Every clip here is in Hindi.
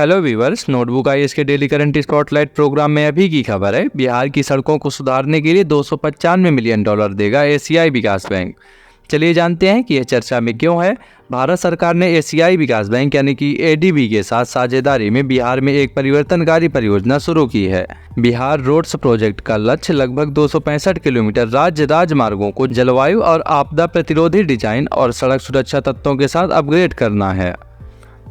हेलो व्यूअर्स, नोटबुक आईएएस के डेली करंट स्पॉटलाइट प्रोग्राम में अभी की खबर है। बिहार की सड़कों को सुधारने के लिए $295 मिलियन देगा एशियाई विकास बैंक। चलिए जानते हैं कि यह चर्चा में क्यों है। भारत सरकार ने एशियाई विकास बैंक यानी कि एडीबी के साथ साझेदारी में बिहार में एक परिवर्तनकारी परियोजना शुरू की है। बिहार रोड्स प्रोजेक्ट का लक्ष्य लगभग 265 किलोमीटर राज्य राजमार्गों को जलवायु और आपदा प्रतिरोधी डिजाइन और सड़क सुरक्षा तत्वों के साथ अपग्रेड करना है।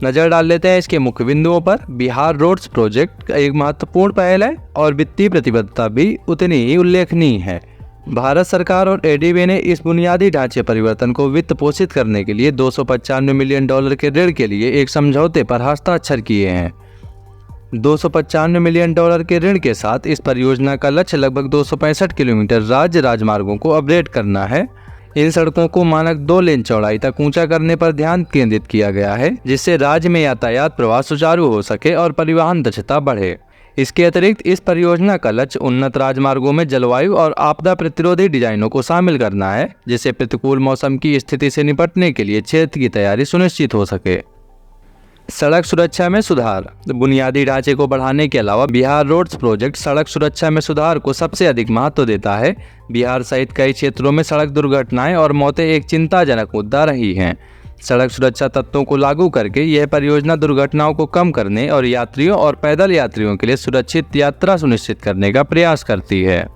नजर डाल लेते हैं इसके मुख्य बिंदुओं पर। बिहार रोड्स प्रोजेक्ट एक महत्वपूर्ण पहल है और वित्तीय प्रतिबद्धता भी उतनी ही उल्लेखनीय है। भारत सरकार और एडीबी ने इस बुनियादी ढांचे परिवर्तन को वित्त पोषित करने के लिए $295 मिलियन के ऋण के लिए एक समझौते पर हस्ताक्षर किए हैं। $295 मिलियन के ऋण के साथ इस परियोजना का लक्ष्य लगभग 265 किलोमीटर राज्य राजमार्गों को अपग्रेड करना है। इन सड़कों को मानक 2 लेन चौड़ाई तक ऊंचा करने पर ध्यान केंद्रित किया गया है, जिससे राज्य में यातायात प्रवाह सुचारू हो सके और परिवहन दक्षता बढ़े। इसके अतिरिक्त इस परियोजना का लक्ष्य उन्नत राजमार्गों में जलवायु और आपदा प्रतिरोधी डिजाइनों को शामिल करना है, जिससे प्रतिकूल मौसम की स्थिति से निपटने के लिए क्षेत्र की तैयारी सुनिश्चित हो सके। सड़क सुरक्षा में सुधार। बुनियादी ढांचे को बढ़ाने के अलावा बिहार रोड्स प्रोजेक्ट सड़क सुरक्षा में सुधार को सबसे अधिक महत्व देता है। बिहार सहित कई क्षेत्रों में सड़क दुर्घटनाएं और मौतें एक चिंताजनक मुद्दा रही हैं। सड़क सुरक्षा तत्वों को लागू करके यह परियोजना दुर्घटनाओं को कम करने और यात्रियों और पैदल यात्रियों के लिए सुरक्षित यात्रा सुनिश्चित करने का प्रयास करती है।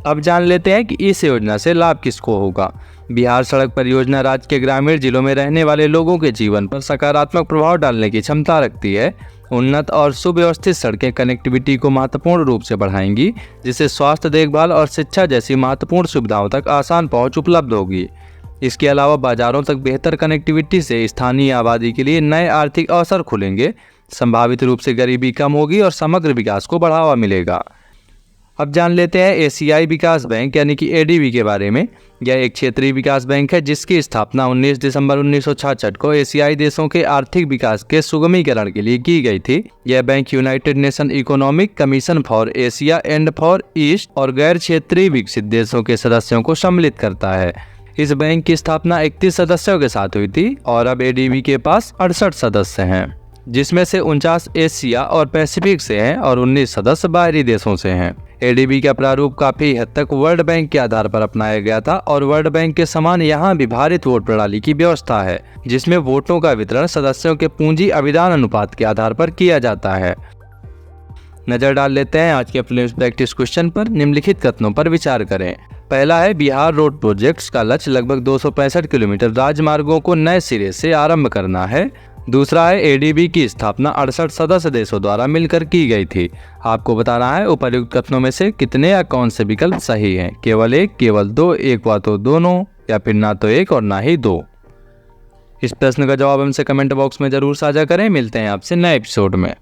अब जान लेते हैं कि इस योजना से लाभ किसको होगा। बिहार सड़क परियोजना राज्य के ग्रामीण जिलों में रहने वाले लोगों के जीवन पर सकारात्मक प्रभाव डालने की क्षमता रखती है। उन्नत और सुव्यवस्थित सड़कें कनेक्टिविटी को महत्वपूर्ण रूप से बढ़ाएंगी, जिससे स्वास्थ्य देखभाल और शिक्षा जैसी महत्वपूर्ण सुविधाओं तक आसान पहुंच उपलब्ध होगी। इसके अलावा बाजारों तक बेहतर कनेक्टिविटी से स्थानीय आबादी के लिए नए आर्थिक अवसर खुलेंगे। संभावित रूप से गरीबी कम होगी और समग्र विकास को बढ़ावा मिलेगा। अब जान लेते हैं एशियाई विकास बैंक यानी कि एडीबी के बारे में। यह एक क्षेत्रीय विकास बैंक है जिसकी स्थापना 19 दिसंबर 1966 को एशियाई देशों के आर्थिक विकास के सुगमीकरण के लिए की गई थी। यह bank United nation economic commission for Asia and for east और गैर क्षेत्रीय विकसित देशों के सदस्यों को सम्मिलित करता है। इस बैंक की स्थापना 31 सदस्यों के साथ हुई थी और अब एडीबी के पास 68 सदस्य हैं, जिसमें से 49 एशिया और पैसिफिक से हैं और 19 सदस्य बाहरी देशों से हैं। एडीबी का प्रारूप काफी हद तक वर्ल्ड बैंक के आधार पर अपनाया गया था और वर्ल्ड बैंक के समान यहाँ भी भारित वोट प्रणाली की व्यवस्था है, जिसमें वोटों का वितरण सदस्यों के पूंजी अभिदान अनुपात के आधार पर किया जाता है। नजर डाल लेते हैं आज के फिल्म प्रैक्टिस क्वेश्चन पर। निम्नलिखित कथनों पर विचार करें। पहला है, बिहार रोड प्रोजेक्ट्स का लक्ष्य लगभग 265 किलोमीटर राजमार्गों को नए सिरे से आरंभ करना है। दूसरा है, एडीबी की स्थापना 68 सदस्य देशों द्वारा मिलकर की गई थी। आपको बताना है उपर्युक्त कथनों में से कितने या कौन से विकल्प सही हैं। केवल एक, केवल दो, एक व तो दोनों, या फिर ना तो एक और ना ही दो। इस प्रश्न का जवाब हमसे कमेंट बॉक्स में जरूर साझा करें। मिलते हैं आपसे नए एपिसोड में।